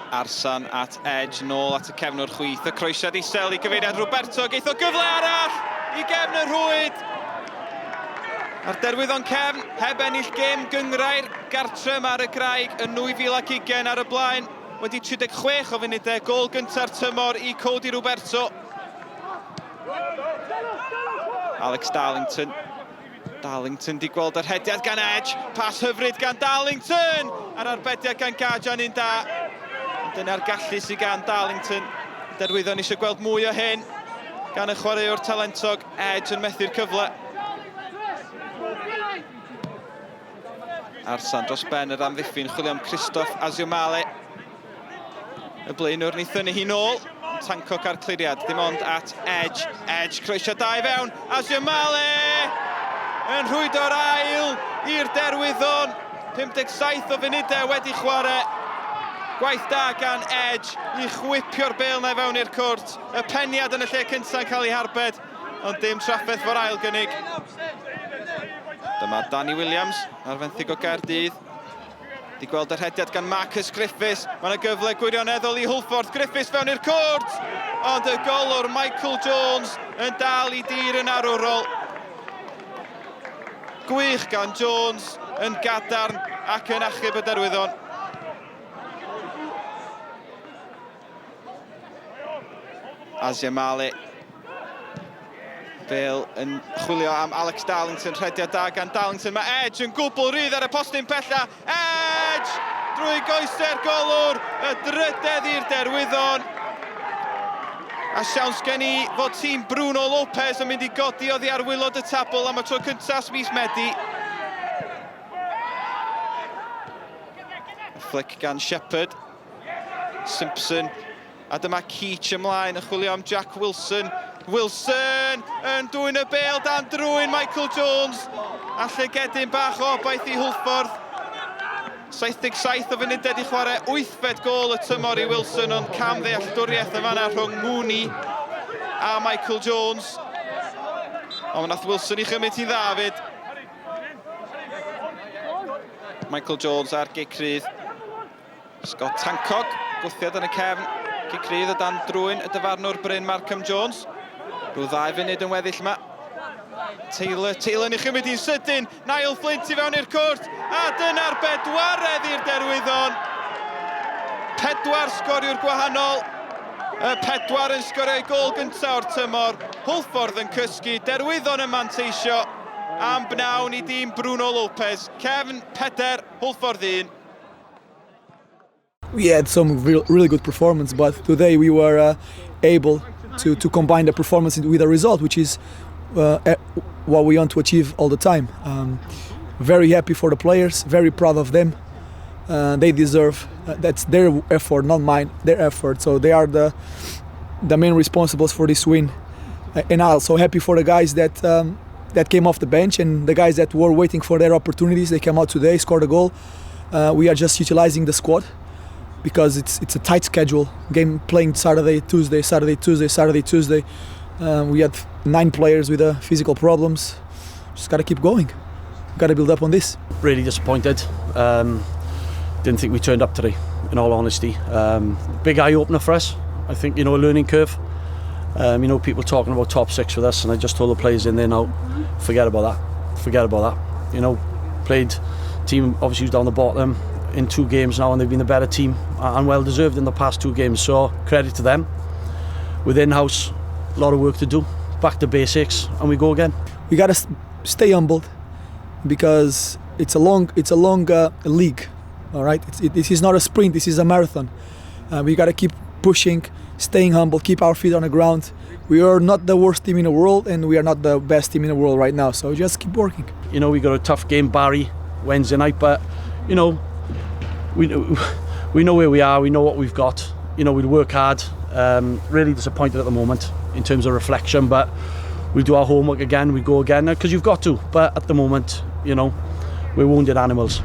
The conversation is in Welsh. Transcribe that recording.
Arsan at Edge, nôl at y cefnwr chwith, y croesiad isel i gyfeiriad Roberto, geith o gyfle arall i gefn y rhwyd. A'r Derwyddon Cefn, heb ennill gêm gyngrair gartrem ar y graig yn 2020 ar y blaen. Wedi 36 o funudau, gol gynta'r tymor i Cody Roberto. Alex Darlington. Darlington di gweld yr hediad gan Edge, pas hyfryd gan Darlington, a'r arbediad gan Gajan un da. Dyna'r gallu sydd gan Darlington. Derwyddon eisiau gweld mwy o hyn gan y chwaraewr talentog Edge yn methu'r cyfle. Arsan dros ben yr amddiffyn, chwilio am Christoph Aziomale. Y blaenwr ni thynnu hi nôl. Tancoc ar cliriad, dim ond at Edge. Edge croesio da i fewn. Aziomale yn rhwydo'r ail i'r Derwyddon. 57 o funudau wedi chwarae. Gwaith da gan Edge i chwipio'r bêl na i fewn i'r cwrt. Y peniad yn y lle cynta'n cael ei harbed, ond dim trafferth fo'r ail gynnig. Dyma Danny Williams ar fenthyg o Gaerdydd. Di gweld yr hediad gan Marcus Griffiths. Mae yna gyfle gwirioneddol i Hwlffordd. Griffiths fewn i'r cwrt, ond y golwr Michael Jones yn dal i dir yn arwrol. Gwych gan Jones yn gadarn ac yn achub y Derwyddon. Aziomale. Bale yn chwilio am Alex Darlington, rhediad da gan Darlington. Mae Edge yn gwbl rydd ar y postyn pella. Edge drwy goese'r golwr, y drydedd i'r Derwyddon. A siawns gen i fod tîm Bruno Lopez yn mynd i godi oddi ar wylod y tabl am y tro cyntaf mis Medi. Flick gan Shepherd. Simpson. A dyma Keach ymlaen yn chwilio am Jack Wilson. Wilson yn dwyn y bêl dan drwyn Michael Jones. A llygedyn bach o obaith i Hwlffordd. 77 o funudau di chwarae, 8 gol y tymor i Wilson, ond cam ddealltwriaeth yn fanna rhwng Mooney a Michael Jones. Ond nath Wilson i chymryd hi'n dda fyd. Michael Jones ar gicrydd. Scott Tancock, gwthiad yn y cefn. Gicrydd o dan drwyn y dyfarnwr Bryn Markham Jones. Rhyw 2 funud yn weddill yma. Taylor yn ei chymryd hi'n sydyn. Niall Flint i fewn i'r cwrt. A dyna'r bedwaredd i'r Derwyddon. 4 sgoriwr gwahanol. Y 4 yn sgorio ei gol gyntaf o'r tymor. Hwlffordd yn cysgu, Derwyddon yn manteisio. Am bnawn i dîm Bruno Lopez. Cefn 4, Hwlffordd 1. We had some really good performance, but today we were able to combine the performance with a result, which is what we want to achieve all the time. Very happy for the players, very proud of them. They deserve, that's their effort, not mine, their effort. So they are the main responsibles for this win. And I'm also happy for the guys that came off the bench and the guys that were waiting for their opportunities. They came out today, scored a goal. We are just utilizing the squad, because it's a tight schedule. Game playing Saturday, Tuesday, Saturday, Tuesday, Saturday, Tuesday. We had 9 players with physical problems. Just got to keep going. Got to build up on this. Really disappointed. Didn't think we turned up today, in all honesty. Big eye opener for us. I think, a learning curve. People talking about top 6 with us, and I just told the players in there now, forget about that. Forget about that. Played team obviously was down the bottom in 2 games now, and they've been the better team and well deserved in the past 2 games. So credit to them. Within house, a lot of work to do. Back to basics, and we go again. We got to stay humbled, because it's a long league. All right, this is not a sprint. This is a marathon. We got to keep pushing, staying humble, keep our feet on the ground. We are not the worst team in the world, and we are not the best team in the world right now. So just keep working. We got a tough game, Barry, Wednesday night, but we know where we are. We know what we've got. We'll work hard. Really disappointed at the moment in terms of reflection, but we'll do our homework again. We go again because you've got to. But at the moment, we're wounded animals.